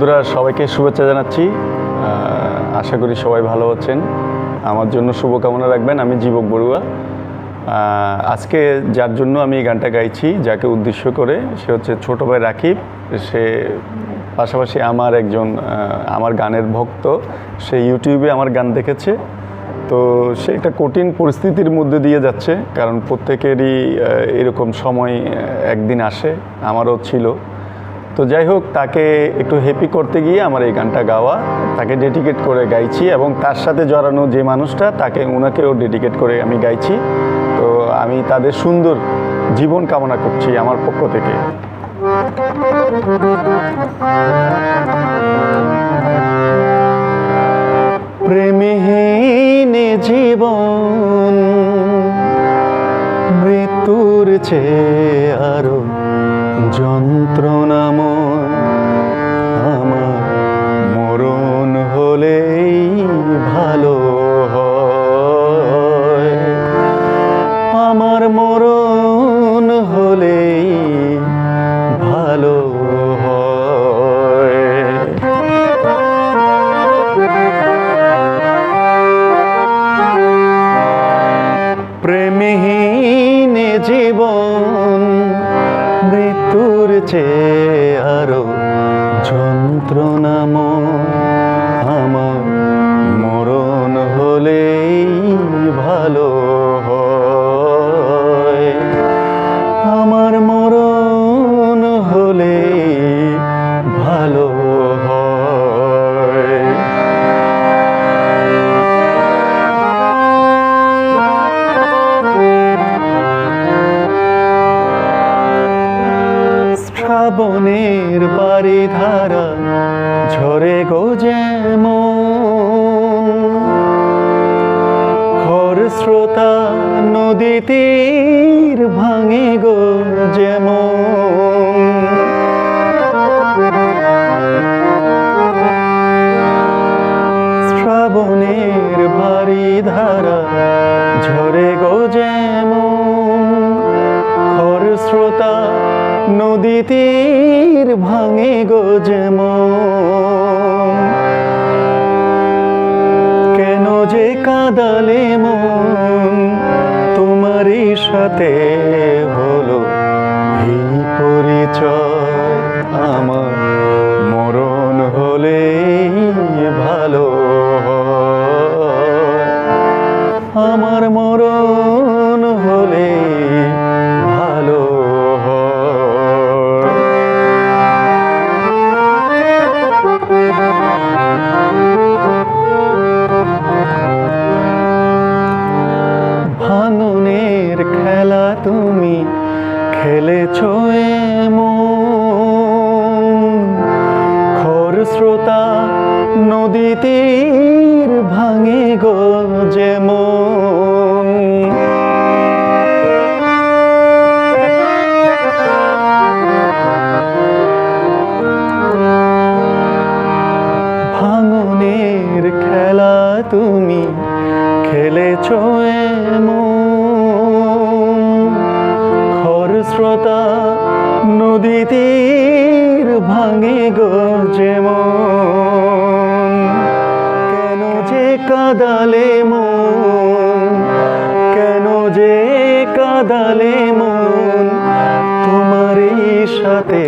বন্ধুরা সবাইকে শুভেচ্ছা জানাচ্ছি। আশা করি সবাই ভালো আছেন। আমার জন্য শুভকামনা রাখবেন। আমি জীবক বড়ুয়া। আজকে যার জন্য আমি এই গানটা গাইছি, যাকে উদ্দেশ্য করে, সে হচ্ছে ছোটো ভাই রাকিব। সে পাশাপাশি আমার গানের ভক্ত। সে ইউটিউবে আমার গান দেখেছে। তো সে একটা কঠিন পরিস্থিতির মধ্যে দিয়ে যাচ্ছে, কারণ প্রত্যেকেরই এরকম সময় একদিন আসে, আমারও ছিল। তো যাই হোক, তাকে একটু হ্যাপি করতে গিয়ে আমার এই গানটা গাওয়া, তাকে ডেডিকেট করে গাইছি, এবং তার সাথে জড়ানো যে মানুষটা, ওনাকেও ডেডিকেট করে আমি গাইছি। তো আমি তাদের সুন্দর জীবন কামনা করছি আমার পক্ষ থেকে। প্রেমহীন জীবন মৃত্যুর চেয়ে আরো যন্ত্রণাময়, আমার মরণ হলেই ভালো হয়, আমার মরণ হলেই ভালো হয়। প্রেমহীন জীবন মৃত্যুর চেয়ে আরো যন্ত্রণাময়, আমার মরণ হলেই ভালো হয়, আমার মরণ হলেই ভালো হয়। শ্রাবণের বারিধারা ঝরে গো যেমন, খরস্রোতা নদী তীর ভাঙে গো যেমন, শ্রাবণের বারিধারা ঝরে গো যেমন, খরস্রোতা নদী তীর ভাঙে গো যেমন, কেন যে কাঁদালে মন তোমারই সাথে হলো এই পরিচয়, আমার মরণ হলেই ভালো হয়, আমার মরণ হলে ভালো হয়। ভাঙনের খেলা তুমি খেলেছো এমন, খরস্রোতা নদী তীর ভাঙে গো যেমন, ভাঙনের খেলা তুমি খেলেছো এমন, খরস্রোতা নদী তীর ভাঙে গো যেমন, কেন যে কাঁদালে মন, কেন যে কাঁদালে মন তোমারই সাথে